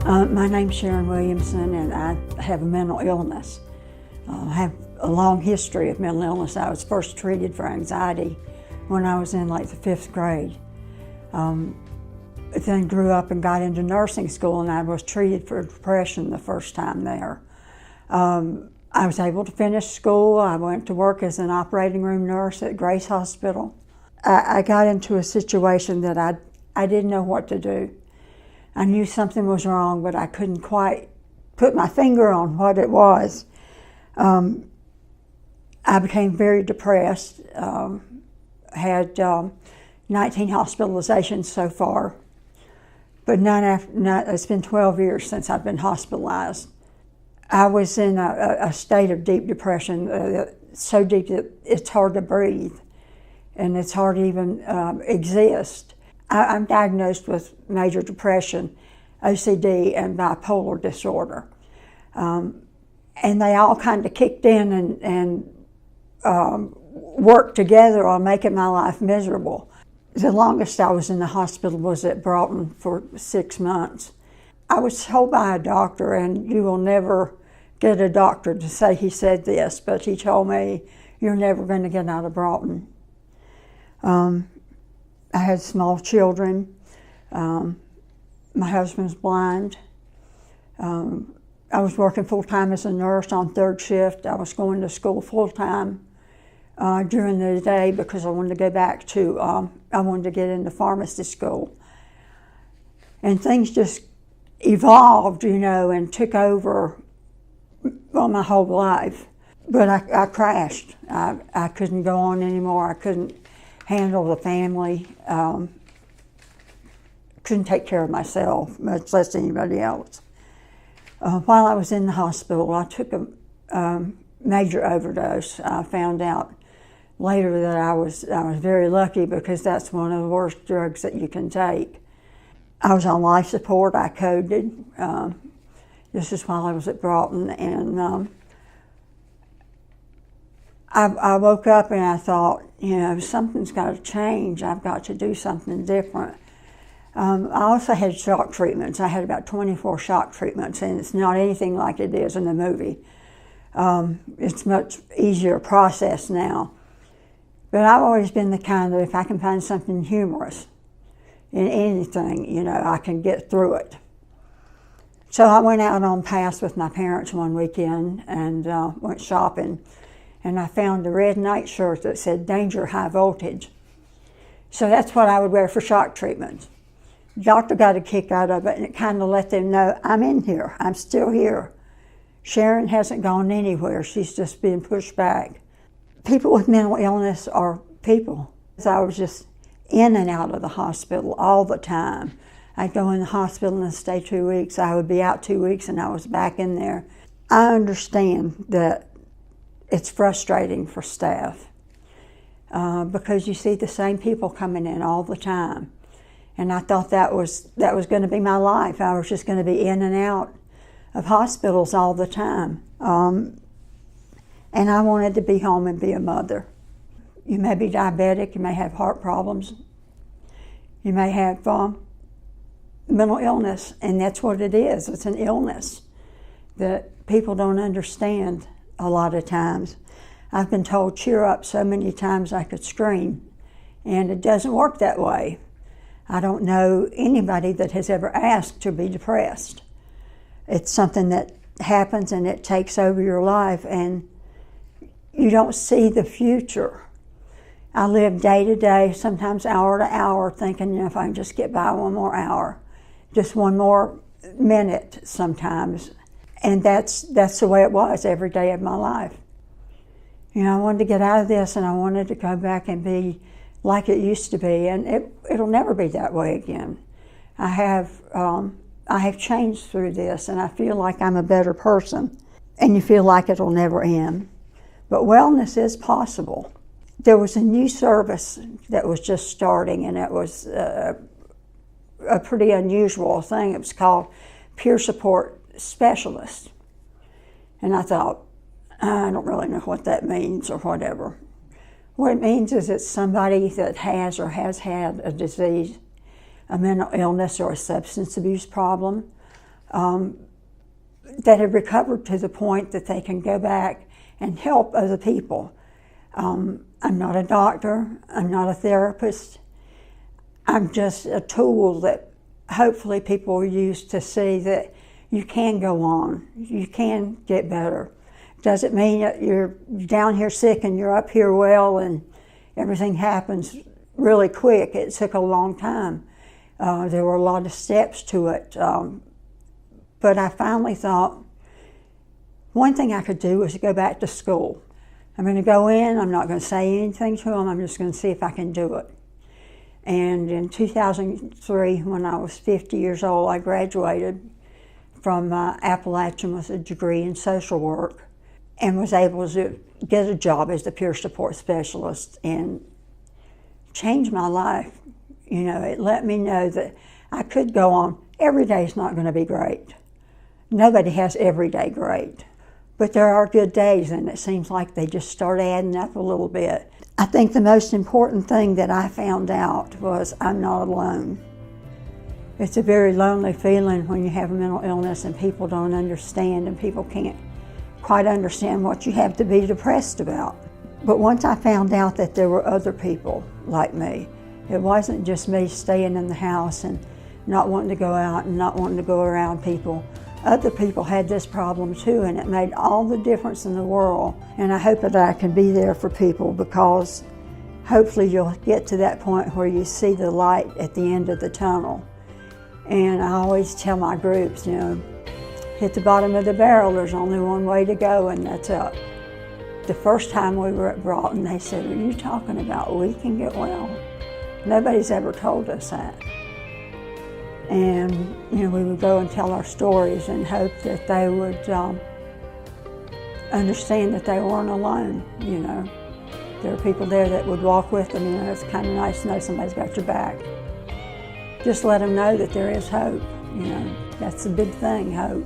My name's Sharon Williamson, and I have a mental illness. I have a long history of mental illness. I was first treated for anxiety when I was in like the 5th grade. Then grew up and got into nursing school, and I was treated for depression the first time there. I was able to finish school. I went to work as an operating room nurse at Grace Hospital. I got into a situation that I didn't know what to do. I knew something was wrong, but I couldn't quite put my finger on what it was. I became very depressed, had 19 hospitalizations so far, but it's been 12 years since I've been hospitalized. I was in a state of deep depression, so deep that it's hard to breathe, and it's hard to even exist. I'm diagnosed with major depression, OCD, and bipolar disorder. And they all kind of kicked in and worked together on making my life miserable. The longest I was in the hospital was at Broughton for 6 months. I was told by a doctor, and you will never get a doctor to say he said this, but he told me, "You're never going to get out of Broughton." I had small children. My husband's blind. I was working full-time as a nurse on 3rd shift. I was going to school full-time during the day because I wanted to go back to, I wanted to get into pharmacy school. And things just evolved, and took over my whole life. But I crashed. I couldn't go on anymore. I couldn't handle the family. Couldn't take care of myself, much less anybody else. While I was in the hospital, I took a major overdose. I found out later that I was very lucky because that's one of the worst drugs that you can take. I was on life support. I coded. This is while I was at Broughton, and I woke up and I thought, something's got to change. I've got to do something different. I also had shock treatments. I had about 24 shock treatments, and it's not anything like it is in the movie. It's much easier process now. But I've always been the kind that if I can find something humorous in anything, I can get through it. So I went out on pass with my parents one weekend and went shopping, and I found a red nightshirt that said "Danger High Voltage." So that's what I would wear for shock treatment. The doctor got a kick out of it, and it kind of let them know, I'm in here, I'm still here. Sharon hasn't gone anywhere, she's just being pushed back. People with mental illness are people. I was just in and out of the hospital all the time. I'd go in the hospital and stay 2 weeks. I would be out 2 weeks and I was back in there. I understand that it's frustrating for staff because you see the same people coming in all the time. And I thought that was going to be my life. I was just going to be in and out of hospitals all the time. And I wanted to be home and be a mother. You may be diabetic, you may have heart problems, you may have mental illness, and that's what it is. It's an illness that people don't understand a lot of times. I've been told cheer up so many times I could scream, and it doesn't work that way. I don't know anybody that has ever asked to be depressed. It's something that happens and it takes over your life, and you don't see the future. I live day to day, sometimes hour to hour, thinking if I can just get by one more hour, just one more minute sometimes. And that's the way it was every day of my life. I wanted to get out of this, and I wanted to go back and be like it used to be, and it'll never be that way again. I have changed through this, and I feel like I'm a better person, and you feel like it'll never end. But wellness is possible. There was a new service that was just starting, and it was a pretty unusual thing. It was called Support Specialist. And I thought, I don't really know what that means or whatever. What it means is it's somebody that has or has had a disease, a mental illness or a substance abuse problem, that have recovered to the point that they can go back and help other people. I'm not a doctor, I'm not a therapist. I'm just a tool that hopefully people will use to see that you can go on, you can get better. Doesn't mean that you're down here sick and you're up here well and everything happens really quick. It took a long time. There were a lot of steps to it. But I finally thought, one thing I could do was to go back to school. I'm going to go in, I'm not going to say anything to them, I'm just going to see if I can do it. And in 2003, when I was 50 years old, I graduated from Appalachian with a degree in social work and was able to get a job as the peer support specialist and change my life. You know, it let me know that I could go on. Every day is not going to be great. Nobody has every day great. But there are good days, and it seems like they just start adding up a little bit. I think the most important thing that I found out was I'm not alone. It's a very lonely feeling when you have a mental illness and people don't understand and people can't quite understand what you have to be depressed about. But once I found out that there were other people like me, it wasn't just me staying in the house and not wanting to go out and not wanting to go around people. Other people had this problem too, and it made all the difference in the world. And I hope that I can be there for people, because hopefully you'll get to that point where you see the light at the end of the tunnel. And I always tell my groups, you know, hit the bottom of the barrel, there's only one way to go, and that's up. The first time we were at Broughton, they said, "Are you talking about we can get well?" Nobody's ever told us that. And, you know, we would go and tell our stories and hope that they would understand that they weren't alone, you know. There are people there that would walk with them, you know. It's kind of nice to know somebody's got your back. Just let them know that there is hope, you know. That's a big thing, hope.